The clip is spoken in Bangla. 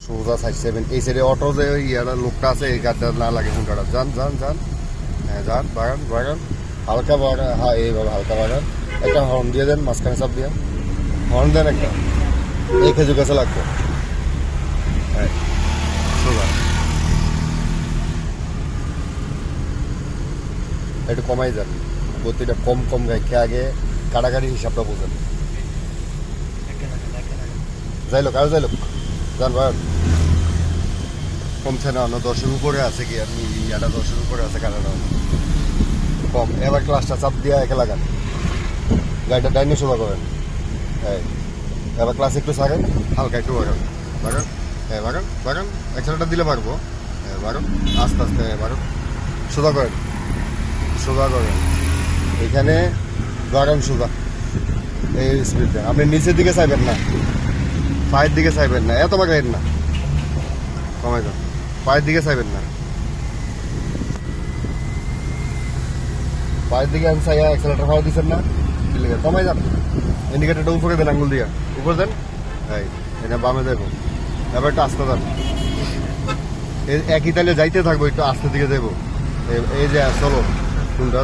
সোজা 67 এই সাইডে অটো যে ইয়ারা লোকটা আছে এই গাড়িটা না লাগে হুন্ডাটা যান যান যান হ্যাঁ যান বাগান বাগান হালকা বাগান হ্যাঁ এইভাবে হালকা বাগান একটা হর্ন দিয়ে দেন মাঝখানে সব দিয়ে হর্ন দেন একটা এই খেজুর গাছে লাগবে হ্যাঁ সোজা একটু কমাই যান গতিটা কম কম রেখে আগে কাটাকাটি হিসাবটা বোঝেন যাইলো কারো যাইলো যান বাগান কমছে না অন্য 10-এর উপরে আছে কি আপনি ইয়াটা 10-এর উপরে আছে কাটাটা কম এবার ক্লাসটা চাপ দিয়ে একে লাগান গাড়িটা ডাইনে সোজা করেন হ্যাঁ এবার ক্লাস একটু ছাড়েন হালকা একটু বাগান বাগান হ্যাঁ বাগান বাগান অ্যাক্সেলেটার দিলে পারবো হ্যাঁ বাগান আস্তে আস্তে হ্যাঁ বাগান সোজা করেন সোজা করেন এখানে বাগান সোজা এই স্পিডে আপনি নিচের দিকে চাইবেন না পায়ের দিকে চাইবেন না এত বাগাইন না কমাই যান পায়ের দিকে চাইবেন না পায়ের দিকে চাইয়া অ্যাক্সেলেটার পাওয়া দিচ্ছেন না কমাই যান ইন্ডিকেটারটা উপরে দেন আঙুল দিয়া উপর দেন এই এটা বামে দেখো এবার একটু আস্তে যান একই তাইলে যাইতে থাকবো একটু আস্তে দিকে যাবো এই যে চলো কোনটা